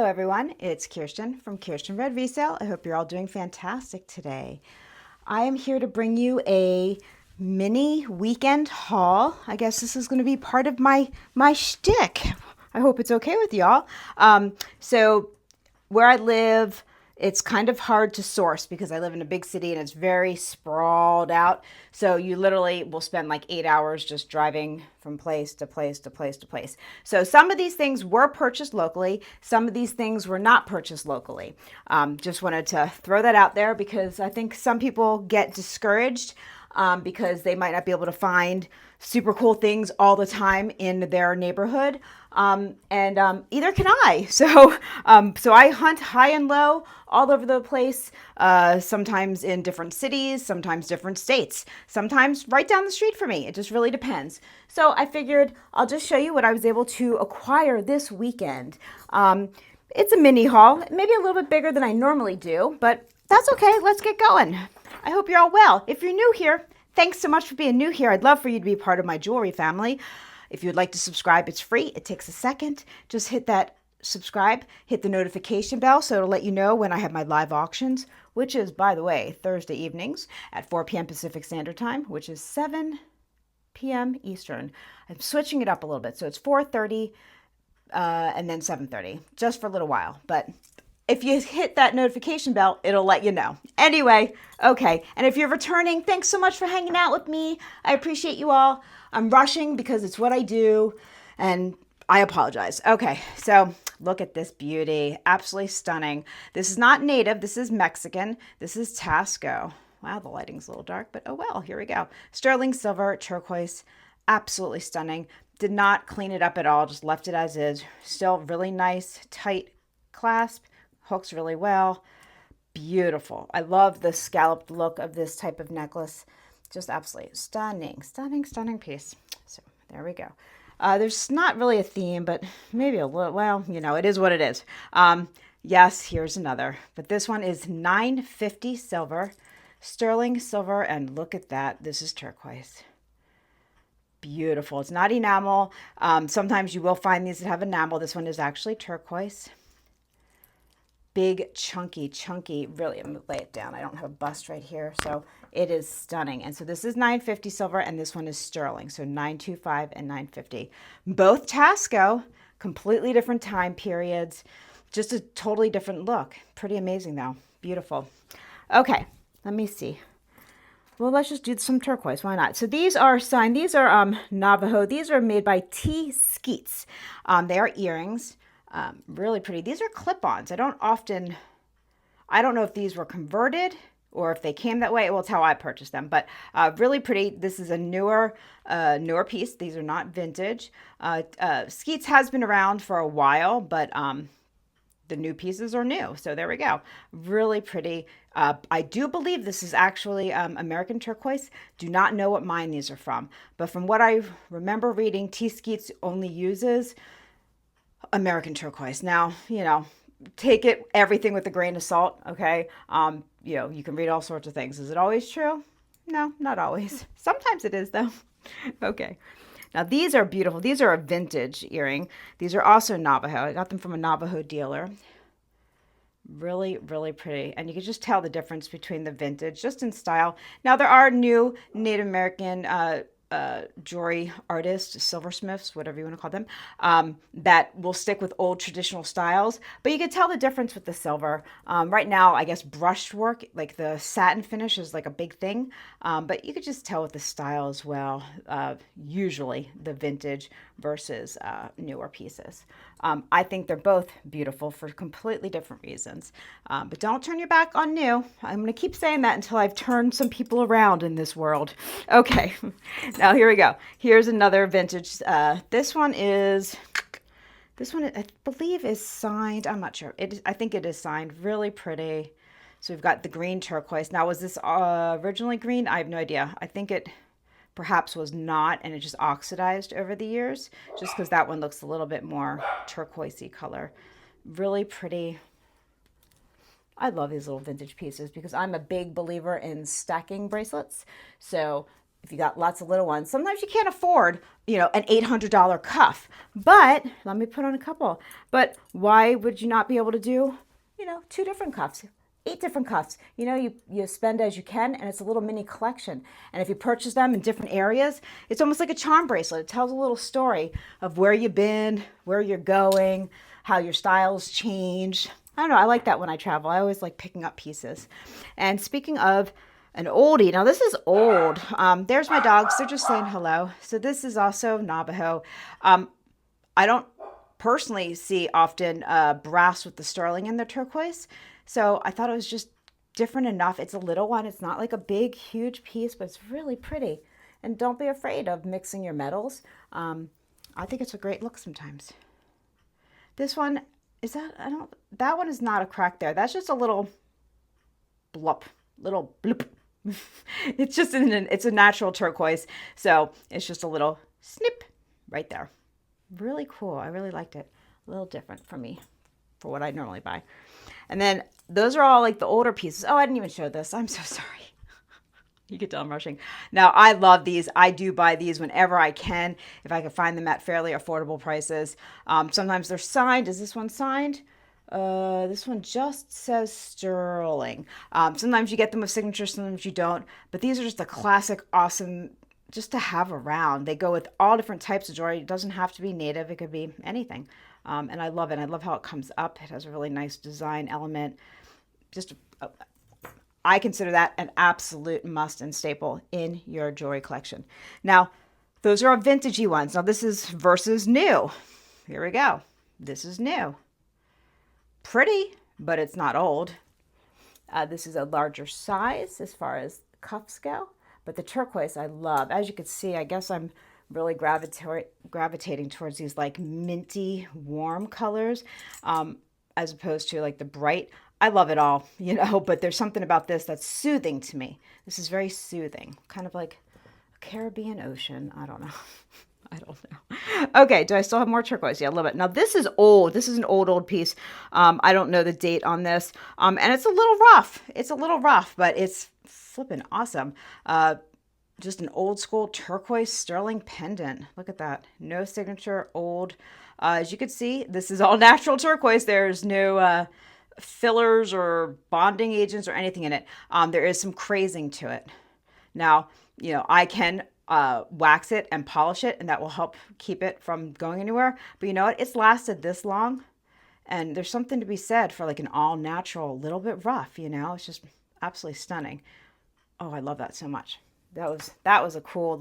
everyone, it's Kirsten from Kierstenredresale. I hope you're all doing fantastic today. I am here to bring you a mini weekend haul. I guess this is going to be part of my shtick. I hope it's okay with y'all. So where I live, it's kind of hard to source because I live in a big city and it's very sprawled out. So you literally will spend like 8 hours just driving from place to place to place to place. So some of these things were purchased locally. Some of these things were not purchased locally. Just wanted to throw that out there because I think some people get discouraged because they might not be able to find super cool things all the time in their neighborhood. Either can I. So I hunt high and low all over the place, sometimes in different cities, sometimes different states, sometimes right down the street for me. It just really depends. So I figured I'll just show you what I was able to acquire this weekend. It's a mini haul, maybe a little bit bigger than I normally do, but that's okay. Let's get going. I hope you're all well. If you're new here, thanks so much for being new here. I'd love for you to be part of my jewelry family. If you'd like to subscribe, it's free. It takes a second. Just hit that subscribe, hit the notification bell so it'll let you know when I have my live auctions, which is, by the way, Thursday evenings at 4 p.m. Pacific Standard Time, which is 7 p.m. Eastern. I'm switching it up a little bit. So it's 4:30 and then 7:30, just for a little while. But if you hit that notification bell, it'll let you know. Anyway, okay. And if you're returning, thanks so much for hanging out with me. I appreciate you all. I'm rushing because it's what I do, and I apologize. Okay, so look at this beauty. Absolutely stunning. This is not native. This is Mexican. This is Tasco. Wow, the lighting's a little dark, but oh well, here we go. Sterling silver, turquoise. Absolutely stunning. Did not clean it up at all. Just left it as is. Still really nice, tight clasp. Hooks really well. Beautiful. I love the scalloped look of this type of necklace. Just absolutely stunning, stunning, stunning piece. So there we go. There's not really a theme, but maybe a little, well, you know, it is what it is. Yes, here's another, but this one is $9.50 silver, sterling silver, and look at that. This is turquoise. Beautiful. It's not enamel. Sometimes you will find these that have enamel. This one is actually turquoise. Big, chunky, really, I'm going to lay it down. I don't have a bust right here, so it is stunning. And so this is $9.50 silver, and this one is sterling, so $9.25 and $9.50. Both Tasco, completely different time periods, just a totally different look. Pretty amazing, though. Beautiful. Okay, let me see. Well, let's just do some turquoise. Why not? So these are signed. These are Navajo. These are made by T. Skeets. They are earrings. Really pretty. These are clip-ons. I don't know if these were converted or if they came that way. Well, it's how I purchased them, but really pretty. This is a newer piece. These are not vintage. Skeets has been around for a while, but the new pieces are new. So there we go. Really pretty. I do believe this is actually American turquoise. Do not know what mine these are from, but from what I remember reading, T. Skeets only uses American turquoise. Now, you know, take everything with a grain of salt, okay? You know, you can read all sorts of things. Is it always true? No, not always. Sometimes it is, though. Okay. Now, these are beautiful. These are a vintage earring. These are also Navajo. I got them from a Navajo dealer. Really, really pretty. And you can just tell the difference between the vintage, just in style. Now, there are new Native American jewelry artists, silversmiths, whatever you want to call them, that will stick with old traditional styles. But you can tell the difference with the silver. Right now, I guess brushed work, like the satin finish is like a big thing. But you could just tell with the style as well, usually the vintage versus newer pieces. I think they're both beautiful for completely different reasons. But don't turn your back on new. I'm going to keep saying that until I've turned some people around in this world. Okay, now here we go. Here's another vintage. This one, I believe, is signed. I'm not sure. I think it is signed. Really pretty. So we've got the green turquoise. Now, was this originally green? I have no idea. I think it perhaps was not, and it just oxidized over the years, just because that one looks a little bit more turquoisey color. Really pretty. I love these little vintage pieces because I'm a big believer in stacking bracelets. So if you got lots of little ones, sometimes you can't afford, an $800 cuff. But let me put on a couple. But why would you not be able to do, two different cuffs? 8 different cuffs. You spend as you can, and it's a little mini collection. And if you purchase them in different areas, it's almost like a charm bracelet. It tells a little story of where you've been, where you're going, how your styles change. I don't know. I like that when I travel. I always like picking up pieces. And speaking of an oldie, now this is old. There's my dogs. They're just saying hello. So this is also Navajo. I don't personally see often brass with the sterling in the turquoise. So I thought it was just different enough. It's a little one. It's not like a big, huge piece, but it's really pretty. And don't be afraid of mixing your metals. I think it's a great look sometimes. This one, that one is not a crack there. That's just a little blup, little bloop. It's a natural turquoise. So it's just a little snip right there. Really cool. I really liked it. A little different for me, for what I normally buy. And then those are all like the older pieces. Oh, I didn't even show this. I'm so sorry. You can tell I'm rushing. Now, I love these. I do buy these whenever I can, if I can find them at fairly affordable prices. Sometimes they're signed. Is this one signed? This one just says sterling. Sometimes you get them with signatures, sometimes you don't. But these are just a classic, awesome, just to have around. They go with all different types of jewelry. It doesn't have to be native. It could be anything. And I love it. I love how it comes up. It has a really nice design element. I consider that an absolute must and staple in your jewelry collection. Now, those are our vintagey ones. Now, this is versus new. Here we go. This is new. Pretty, but it's not old. This is a larger size as far as cuffs go. But the turquoise I love. As you can see, I guess I'm really gravitating towards these like minty, warm colors as opposed to like the bright. I love it all, but there's something about this that's soothing to me. This is very soothing, kind of like a Caribbean ocean. I don't know. I don't know. Okay, do I still have more turquoise? Yeah, a little bit. Now, this is old. This is an old piece. I don't know the date on this. And it's a little rough. It's a little rough, but it's flipping awesome. Just an old school turquoise sterling pendant. Look at that. No signature, old. As you can see, this is all natural turquoise. There's no fillers or bonding agents or anything in it. There is some crazing to it. Now, I can wax it and polish it, and that will help keep it from going anywhere. But you know what? It's lasted this long, and there's something to be said for like an all natural, little bit rough. It's just absolutely stunning. Oh, I love that so much. That was a cool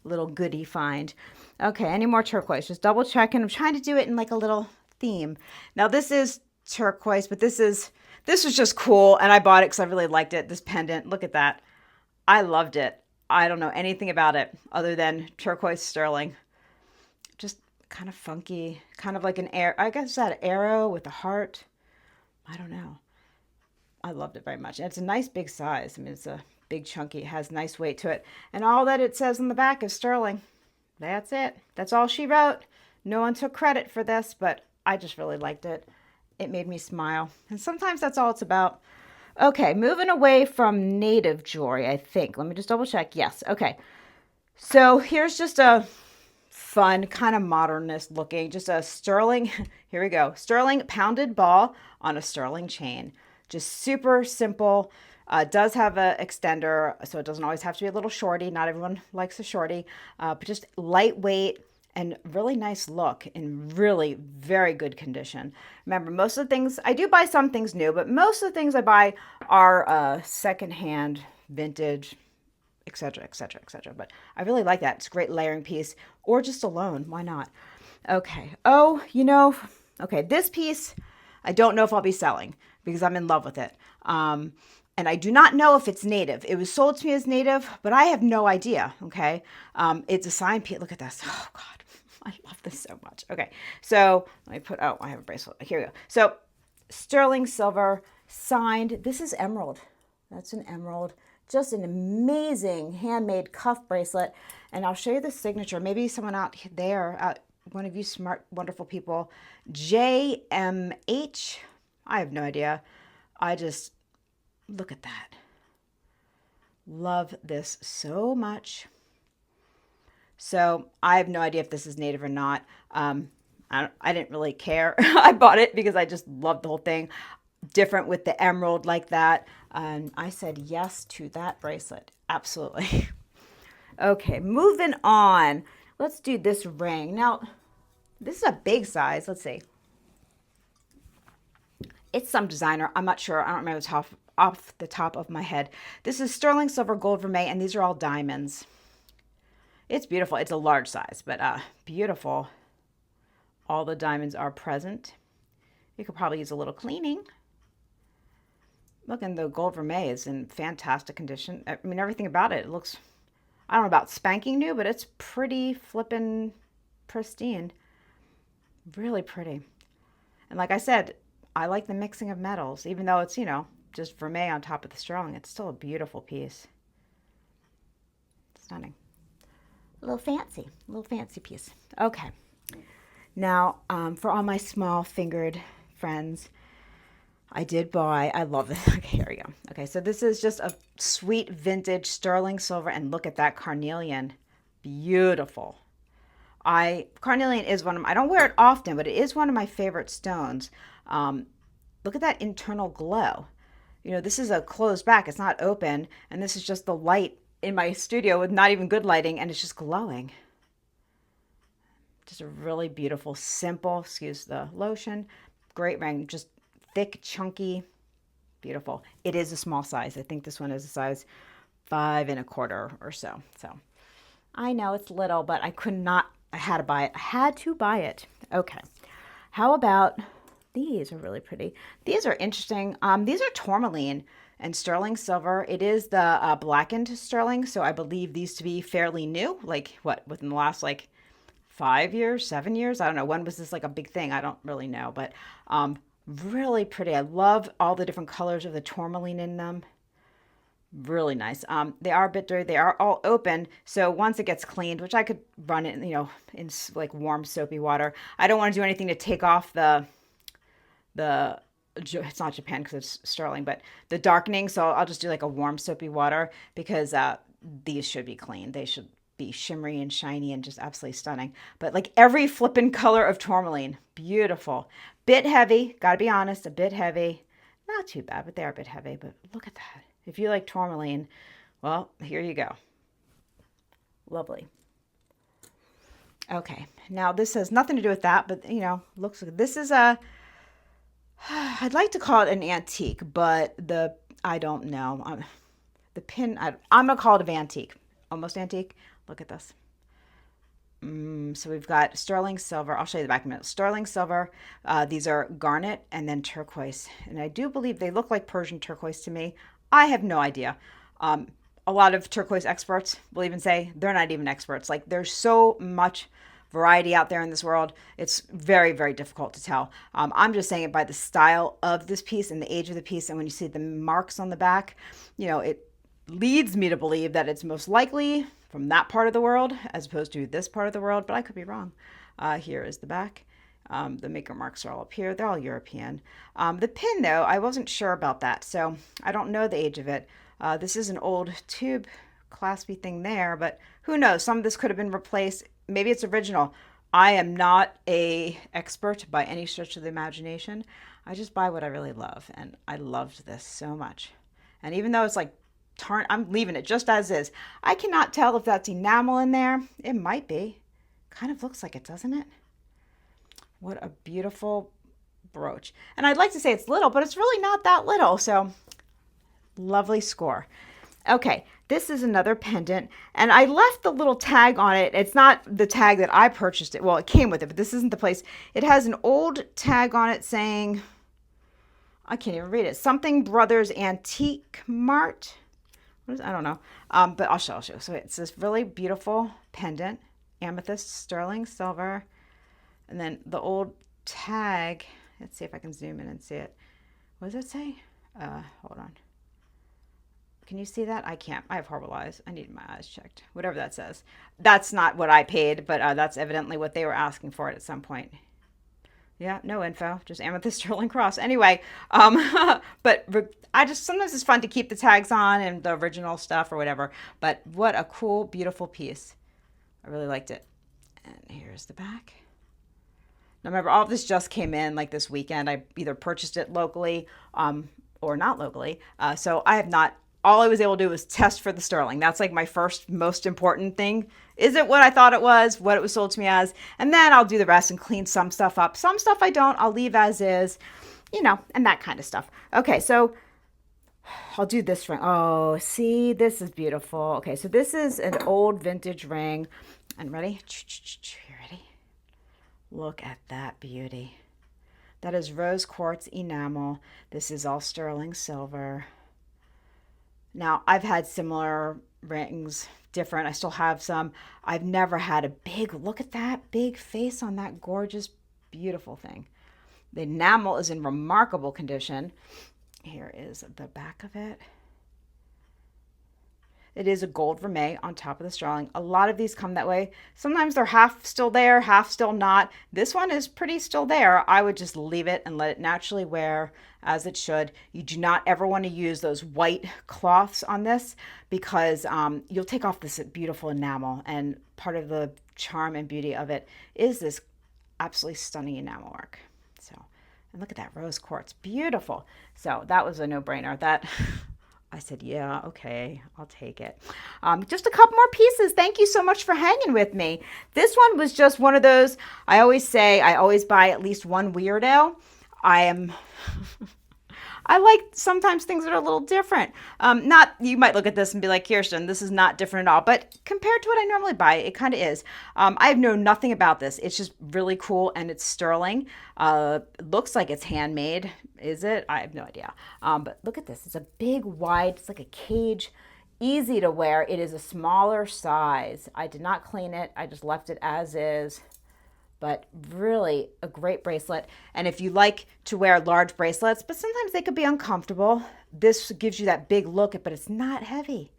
little goodie find. Okay, any more turquoise? Just double checking. I'm trying to do it in like a little theme. Now this is turquoise, but this was just cool, and I bought it because I really liked it. This pendant, look at that. I loved it. I don't know anything about it other than turquoise sterling. Just kind of funky, kind of like I guess that arrow with a heart. I don't know. I loved it very much. And it's a nice big size. I mean, it's a big chunky, it has nice weight to it. And all that it says on the back is sterling. That's it. That's all she wrote. No one took credit for this, but I just really liked it. It made me smile. And sometimes that's all it's about. Okay, moving away from native jewelry, I think. Let me just double check. Yes, okay. So here's just a fun, kind of modernist looking, just a sterling, here we go, sterling pounded ball on a sterling chain. Just super simple. Does have an extender, so it doesn't always have to be a little shorty. Not everyone likes a shorty, but just lightweight and really nice look in really very good condition. Remember, most of the things, I do buy some things new, but most of the things I buy are secondhand, vintage, etc., etc., etc. But I really like that. It's a great layering piece, or just alone. Why not? Okay. Oh, okay, this piece, I don't know if I'll be selling because I'm in love with it. And I do not know if it's native. It was sold to me as native, but I have no idea, okay? It's a signed piece. Look at this. Oh, God. I love this so much. Okay, so let me put, I have a bracelet. Here we go. So sterling silver, signed. This is emerald. That's an emerald. Just an amazing handmade cuff bracelet. And I'll show you the signature. Maybe someone out there, one of you smart, wonderful people, JMH. I have no idea. I just, look at that. Love this so much. So I have no idea if this is native or not. I didn't really care. I bought it because I just loved the whole thing. Different with the emerald like that. And I said yes to that bracelet. Absolutely. Okay, moving on. Let's do this ring. Now, this is a big size. Let's see. It's some designer. I'm not sure. I don't remember off the top of my head. This is sterling silver, gold vermeil, and these are all diamonds. It's beautiful. It's a large size, but beautiful. All the diamonds are present. You could probably use a little cleaning. Look, and the gold vermeil is in fantastic condition. I mean, everything about it looks, I don't know about spanking new, but it's pretty flippin' pristine. Really pretty. And like I said, I like the mixing of metals, even though it's, just vermeil on top of the sterling. It's still a beautiful piece. Stunning. A little fancy piece. Okay. Now, for all my small fingered friends, I did buy, I love this. Okay, here we go. Okay, so this is just a sweet vintage sterling silver, and look at that carnelian. Beautiful. Carnelian is one of my, I don't wear it often, but it is one of my favorite stones. Look at that internal glow. This is a closed back. It's not open, and this is just the light in my studio with not even good lighting, and it's just glowing. Just a really beautiful, simple, excuse the lotion, great ring, just thick, chunky, beautiful. It is a small size. I think this one is a size 5 1/4 or so. So I know it's little, but I had to buy it. I had to buy it. Okay. How about these? Are really pretty. These are interesting. These are tourmaline and sterling silver. It is the blackened sterling, so I believe these to be fairly new. Like what, within the last 5 years, 7 years? I don't know. When was this a big thing? I don't really know, but really pretty. I love all the different colors of the tourmaline in them. Really nice. They are a bit dirty. They are all open. So once it gets cleaned, which I could run it, in warm soapy water. I don't want to do anything to take off it's not Japan because it's sterling, but the darkening. So I'll just do a warm soapy water because these should be clean. They should be shimmery and shiny and just absolutely stunning. But every flippin' color of tourmaline, beautiful. Bit heavy, gotta be honest, a bit heavy. Not too bad, but they are a bit heavy. But look at that. If you like tourmaline, well, here you go. Lovely. Okay, now this has nothing to do with that, but looks like this is I'd like to call it an antique, but I don't know. The pin, I'm gonna call it an antique, almost antique. Look at this. So we've got sterling silver. I'll show you the back in a minute. Sterling silver. These are garnet and then turquoise. And I do believe they look like Persian turquoise to me. I have no idea. A lot of turquoise experts will even say they're not even experts. There's so much variety out there in this world. It's very, very difficult to tell. I'm just saying it by the style of this piece and the age of the piece. And when you see the marks on the back, it leads me to believe that it's most likely from that part of the world as opposed to this part of the world, but I could be wrong. Here is the back. The maker marks are all up here. They're all European. The pin, though, I wasn't sure about that, so I don't know the age of it. This is an old tube claspy thing there, but who knows? Some of this could have been replaced. Maybe it's original. I am not a expert by any stretch of the imagination. I just buy what I really love, and I loved this so much. And even though it's I'm leaving it just as is. I cannot tell if that's enamel in there. It might be. Kind of looks like it, doesn't it? What a beautiful brooch. And I'd like to say it's little, but it's really not that little. So lovely score. Okay, this is another pendant, and I left the little tag on it. It's not the tag that I purchased it. Well, it came with it, but this isn't the place. It has an old tag on it saying, I can't even read it. Something Brothers Antique Mart. I don't know, but I'll show you. So it's this really beautiful pendant, amethyst, sterling silver, and then the old tag. Let's see if I can zoom in and see it. What does it say? Hold on. Can you see that? I can't. I have horrible eyes. I need my eyes checked. Whatever that says. That's not what I paid, but that's evidently what they were asking for it at some point. Yeah, no info, just amethyst sterling cross. Anyway, but sometimes it's fun to keep the tags on and the original stuff or whatever. But what a cool, beautiful piece. I really liked it. And here's the back. Now remember, all of this just came in like this weekend. I either purchased it locally or not locally. So I have not, all I was able to do was test for the sterling. That's like my first most important thing. Is it what I thought it was, what it was sold to me as? And then I'll do the rest and clean some stuff up. Some stuff I don't, I'll leave as is, you know, and that kind of stuff. Okay, so I'll do this ring. Oh, see, this is beautiful. Okay, so this is an old vintage ring. And ready? You ready? Look at that beauty. That is rose quartz enamel. This is all sterling silver. Now, I've had similar rings, different. I still have some. I've never had a big, look at that big face on that gorgeous, beautiful thing. The enamel is in remarkable condition. Here is the back of it. It is a gold vermeil on top of the sterling. A lot of these come that way. Sometimes they're half still there, half still not. This one is pretty still there. I would just leave it and let it naturally wear as it should. You do not ever want to use those white cloths on this because you'll take off this beautiful enamel. And part of the charm and beauty of it is this absolutely stunning enamel work. So, and look at that rose quartz, beautiful. So that was a no-brainer. That I said, yeah, okay, I'll take it. Just a couple more pieces. Thank you so much for hanging with me. This one was just one of those, I always say, I always buy at least one weirdo. I like sometimes things that are a little different. You might look at this and be like, Kirsten, this is not different at all. But compared to what I normally buy, it kind of is. I have known nothing about this. It's just really cool and it's sterling. It looks like it's handmade. Is it? I have no idea. But look at this. It's a big, wide, it's like a cage. Easy to wear. It is a smaller size. I did not clean it. I just left it as is. But really a great bracelet. And if you like to wear large bracelets, but sometimes they could be uncomfortable, this gives you that big look, but it's not heavy.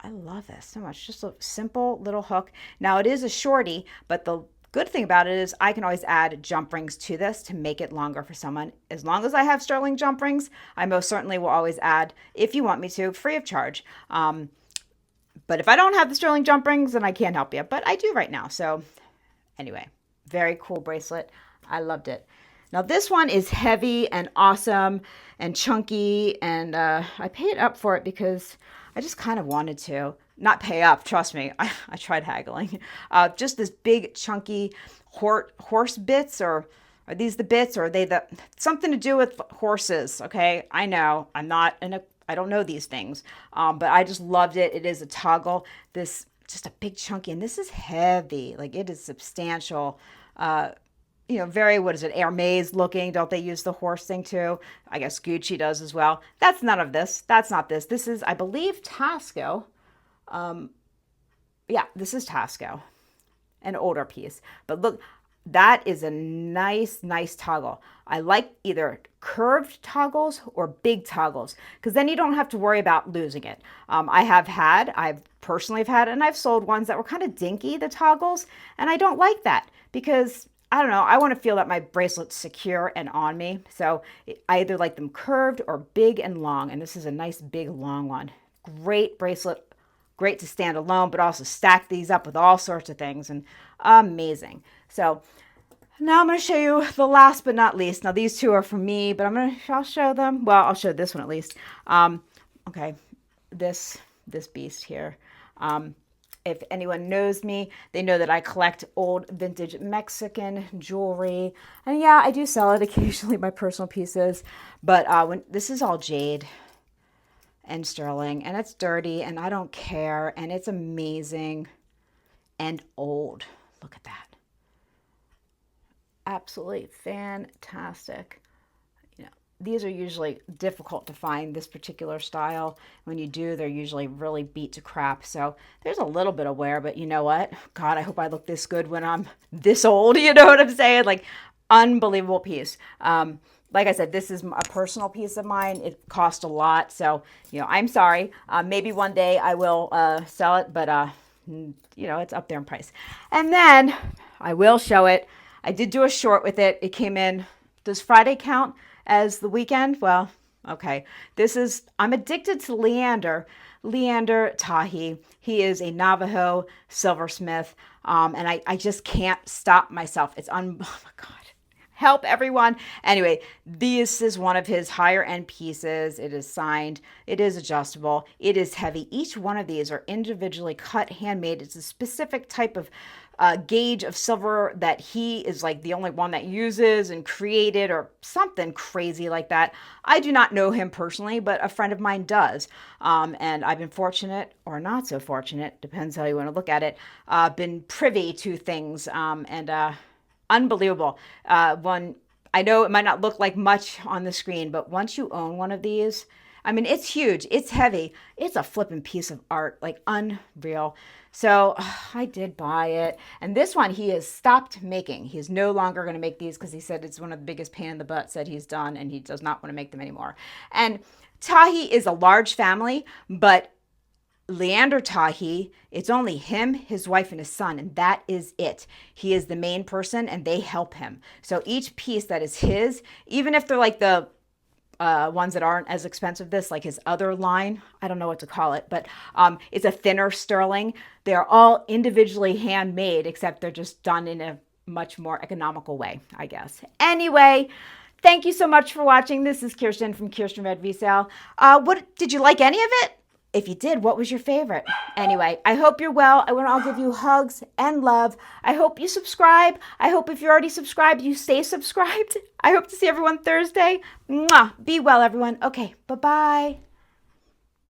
I love this so much. Just a simple little hook. Now it is a shorty, but the good thing about it is I can always add jump rings to this to make it longer for someone. As long as I have sterling jump rings, I most certainly will always add, if you want me to, free of charge. But if I don't have the sterling jump rings, then I can't help you. But I do right now. So anyway. Very cool bracelet. I loved it. Now this one is heavy and awesome and chunky, and I paid up for it because I just kind of wanted to. Not pay up, trust me. I tried haggling. Just this big chunky horse bits, or are these the bits, or are they something to do with horses? Okay, I know I'm not I don't know these things, but I just loved it. It is a toggle. This just a big chunky, and this is heavy. Like it is substantial. Very, what is it, Hermes looking. Don't they use the horse thing too? I guess Gucci does as well. That's none of this. That's not this. This is, I believe, Tasco. Yeah, this is Tasco, an older piece. But look, that is a nice, nice toggle. I like either curved toggles or big toggles because then you don't have to worry about losing it. I've personally had, and I've sold ones that were kind of dinky, the toggles, and I don't like that because, I don't know, I want to feel that my bracelet's secure and on me. So I either like them curved or big and long, and this is a nice big long one. Great bracelet, great to stand alone, but also stack these up with all sorts of things, and amazing. So now I'm going to show you the last but not least. Now these two are for me, but I'll show them. Well, I'll show this one at least. Okay, this beast here. If anyone knows me, they know that I collect old vintage Mexican jewelry. And yeah, I do sell it occasionally, my personal pieces. But this is all jade and sterling, and it's dirty, and I don't care, and it's amazing and old. Look at that. Absolutely fantastic. These are usually difficult to find, this particular style. When you do, they're usually really beat to crap. So there's a little bit of wear, but you know what? God, I hope I look this good when I'm this old. You know what I'm saying? Like, unbelievable piece. Like I said, this is a personal piece of mine. It cost a lot. So, I'm sorry. Maybe one day I will sell it, but, it's up there in price. And then I will show it. I did do a short with it. It came in, does Friday count as the weekend? Well, okay. I'm addicted to Leander, Leander Tahi. He is a Navajo silversmith, and I just can't stop myself. Oh my God. Help everyone. Anyway, this is one of his higher end pieces. It is signed. It is adjustable. It is heavy. Each one of these are individually cut, handmade. It's a specific type of gauge of silver that he is like the only one that uses and created, or something crazy like that. I do not know him personally, but a friend of mine does. And I've been fortunate, or not so fortunate, depends how you want to look at it, been privy to things, and unbelievable. One, I know it might not look like much on the screen, but once you own one of these, I mean, it's huge, it's heavy, it's a flipping piece of art, like unreal. So I did buy it. And this one he has stopped making. He is no longer going to make these because he said it's one of the biggest pain in the butt that he's done, and he does not want to make them anymore. And Tahi is a large family, but Leander Tahi, it's only him, his wife, and his son, and that is it. He is the main person, and they help him. So each piece that is his, even if they're like the ones that aren't as expensive, this, like his other line, I don't know what to call it, but it's a thinner sterling. They're all individually handmade, except they're just done in a much more economical way, I guess. Anyway, thank you so much for watching. This is Kiersten from Kierstenredresale. What did you like any of it? If you did, what was your favorite? Anyway, I hope you're well. I want to all give you hugs and love. I hope you subscribe. I hope if you're already subscribed, you stay subscribed. I hope to see everyone Thursday. Mwah! Be well, everyone. Okay, bye-bye.